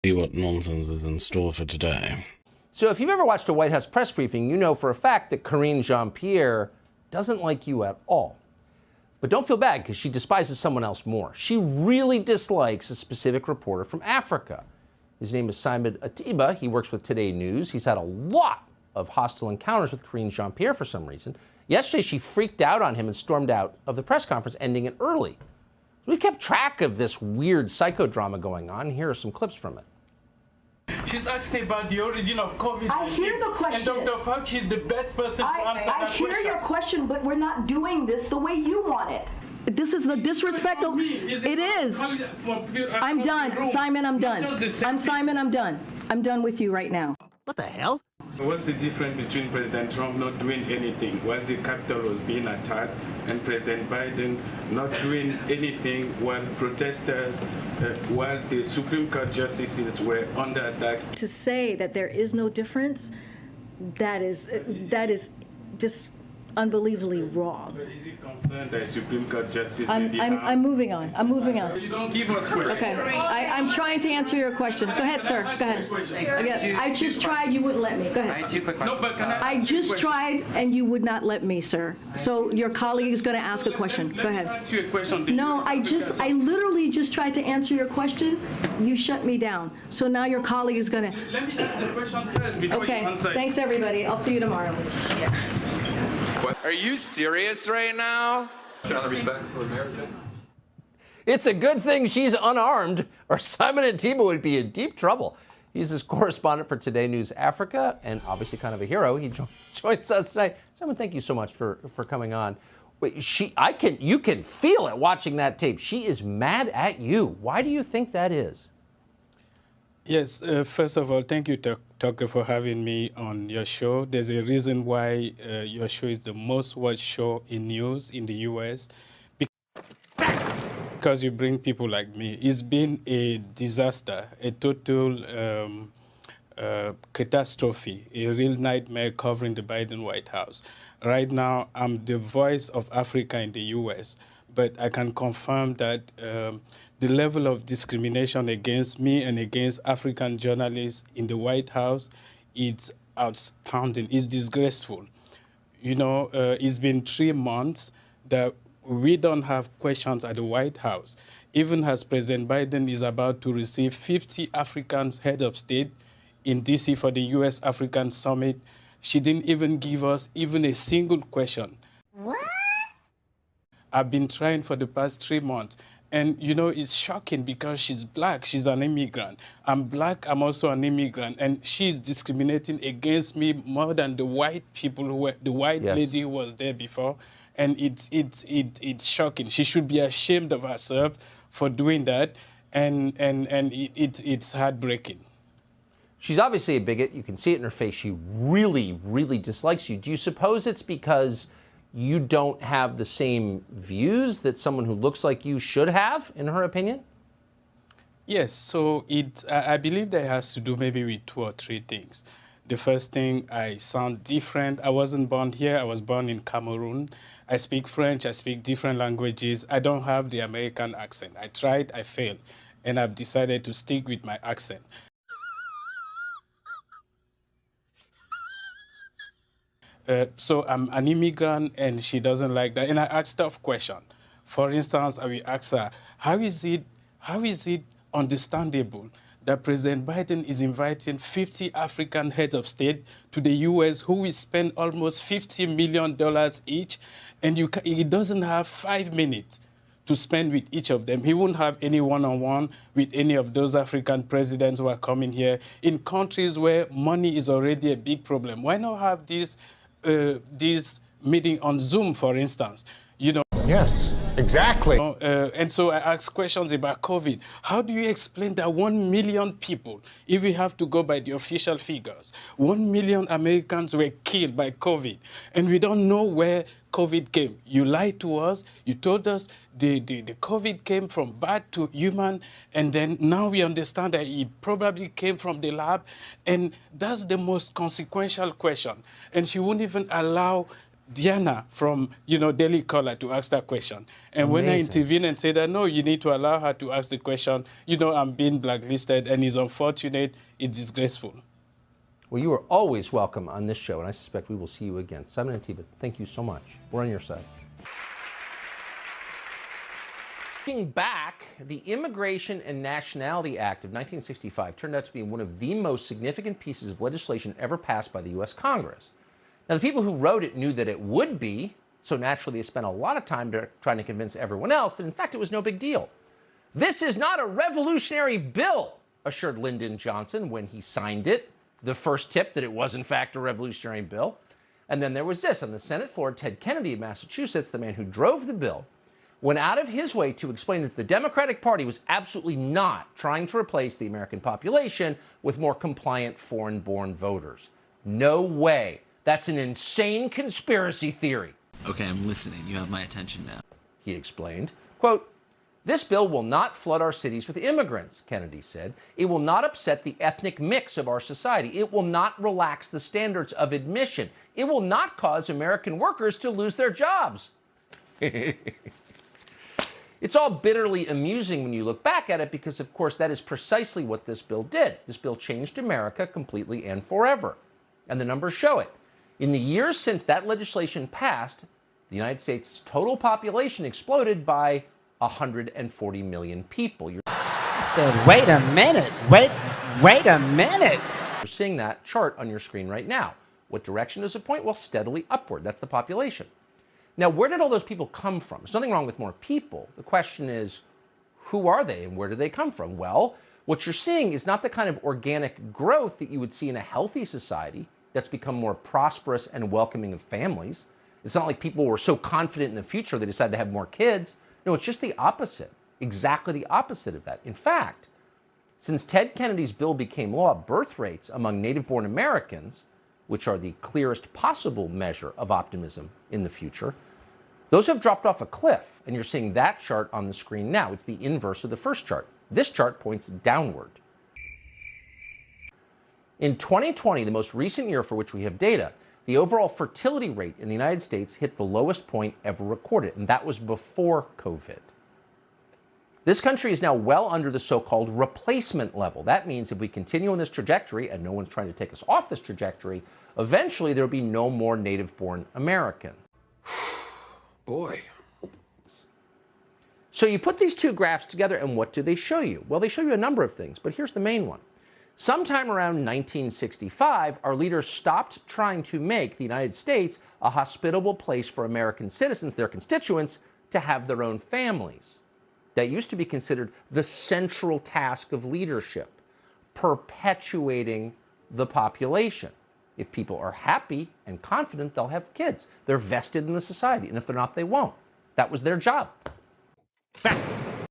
See what nonsense is in store for today. So if you've ever watched a White House press briefing, you know for a fact that Karine Jean-Pierre doesn't like you at all. But don't feel bad, because she despises someone else more. She really dislikes a specific reporter from Africa. His name is Simon Atiba. He works with Today News. He's had a lot of hostile encounters with Karine Jean-Pierre for some reason. Yesterday, she freaked out on him and stormed out of the press conference, ending it early. We kept track of this weird psychodrama going on. Here are some clips from it. She's asking about the origin of COVID-19. I hear the question. And Dr. Fauci is the best person to answer that question. I hear your question, but we're not doing this the way you want it. This is the disrespectful. It is. I'm done. Simon, I'm done. I'm Simon, I'm done. I'm done with you right now. What the hell? So what's the difference between President Trump not doing anything while the Capitol was being attacked and President Biden not doing anything while protesters, while the Supreme Court justices were under attack? To say that there is no difference, that is just unbelievably wrong. But is it concerned that Supreme Court justice I'm moving on. I'm moving on. You don't give us questions. Okay. I'm trying to answer your question. Go ahead, sir. Go ahead. I just tried. You wouldn't let me. Go ahead. No, but can I just tried, and you would not let me, sir. So your colleague is going to ask a question. Go ahead. Let me ask you a question. No, I literally just tried to answer your question. You shut me down. So now your colleague is going to. Let me ask the question first before you answer. Okay. Thanks, everybody. I'll see you tomorrow. Are you serious right now? It's a good thing she's unarmed, or Simon Atiba would be in deep trouble. He's his correspondent for Today News Africa, and obviously kind of a hero. He joins us tonight. Simon, thank you so much for coming on. Wait, you can feel it watching that tape. She is mad at you. Why do you think that is? Yes, first of all, thank you, Tucker, for having me on your show. There's a reason why your show is the most watched show in news in the U.S. Because you bring people like me. It's been a disaster, a total catastrophe, a real nightmare covering the Biden White House. Right now, I'm the voice of Africa in the U.S., but I can confirm that the level of discrimination against me and against African journalists in the White House, it's outstanding. It's disgraceful. You know, it's been 3 months that we don't have questions at the White House. Even as President Biden is about to receive 50 African heads of state in D.C. for the U.S. African Summit, she didn't even give us even a single question. What? I've been trying for the past 3 months. And, you know, it's shocking because she's black. She's an immigrant. I'm black. I'm also an immigrant. And she's discriminating against me more than the white people who were, the white lady who was there before. And it's shocking. She should be ashamed of herself for doing that. And it's heartbreaking. She's obviously a bigot. You can see it in her face. She really, really dislikes you. Do you suppose it's because you don't have the same views that someone who looks like you should have, in her opinion? Yes, so I believe that has to do maybe with 2 or 3 things. The first thing, I sound different. I wasn't born here. I was born in Cameroon. I speak French. I speak different languages. I don't have the American accent. I tried, I failed, and I've decided to stick with my accent. So I'm an immigrant, and she doesn't like that. And I asked tough questions. For instance, I will ask her, how is it understandable that President Biden is inviting 50 African heads of state to the U.S. who will spend almost $50 million each, and he doesn't have 5 minutes to spend with each of them? He won't have any one-on-one with any of those African presidents who are coming here in countries where money is already a big problem. Why not have this meeting on Zoom, for instance? You know. Yes, exactly. And so I asked questions about COVID. How do you explain that 1 million people, if we have to go by the official figures, 1 million Americans were killed by COVID, and we don't know where COVID came? You lied to us. You told us the COVID came from bat to human, and then now we understand that it probably came from the lab, and that's the most consequential question. And she wouldn't even allow Diana from, Daily Caller to ask that question. And when I intervene and say that, no, you need to allow her to ask the question, I'm being blacklisted and it's unfortunate, it's disgraceful. Well, you are always welcome on this show, and I suspect we will see you again. Simon and Tiba, thank you so much. We're on your side. Looking back, the Immigration and Nationality Act of 1965 turned out to be one of the most significant pieces of legislation ever passed by the U.S. Congress. Now, the people who wrote it knew that it would be, so naturally they spent a lot of time trying to convince everyone else that, in fact, it was no big deal. This is not a revolutionary bill, assured Lyndon Johnson when he signed it. The first tip that it was, in fact, a revolutionary bill. And then there was this. On the Senate floor, Ted Kennedy of Massachusetts, the man who drove the bill, went out of his way to explain that the Democratic Party was absolutely not trying to replace the American population with more compliant foreign-born voters. No way. That's an insane conspiracy theory. Okay, I'm listening. You have my attention now. He explained. Quote, "This bill will not flood our cities with immigrants," Kennedy said. "It will not upset the ethnic mix of our society. It will not relax the standards of admission. It will not cause American workers to lose their jobs." It's all bitterly amusing when you look back at it because, of course, that is precisely what this bill did. This bill changed America completely and forever. And the numbers show it. In the years since that legislation passed, the United States' total population exploded by 140 million people. I said, wait a minute. Wait a minute. You're seeing that chart on your screen right now. What direction does it point? Well, steadily upward. That's the population. Now, where did all those people come from? There's nothing wrong with more people. The question is, who are they and where do they come from? Well, what you're seeing is not the kind of organic growth that you would see in a healthy society that's become more prosperous and welcoming of families. It's not like people were so confident in the future they decided to have more kids. No, it's just the opposite, exactly the opposite of that. In fact, since Ted Kennedy's bill became law, birth rates among native-born Americans, which are the clearest possible measure of optimism in the future, those have dropped off a cliff, and you're seeing that chart on the screen now. It's the inverse of the first chart. This chart points downward. In 2020, the most recent year for which we have data, the overall fertility rate in the United States hit the lowest point ever recorded, and that was before COVID. This country is now well under the so-called replacement level. That means if we continue on this trajectory, and no one's trying to take us off this trajectory, eventually there will be no more native-born Americans. Boy. So you put these two graphs together, and what do they show you? Well, they show you a number of things, but here's the main one. Sometime around 1965, our leaders stopped trying to make the United States a hospitable place for American citizens, their constituents, to have their own families. That used to be considered the central task of leadership, perpetuating the population. If people are happy and confident, they'll have kids. They're vested in the society, and if they're not, they won't. That was their job. Fact.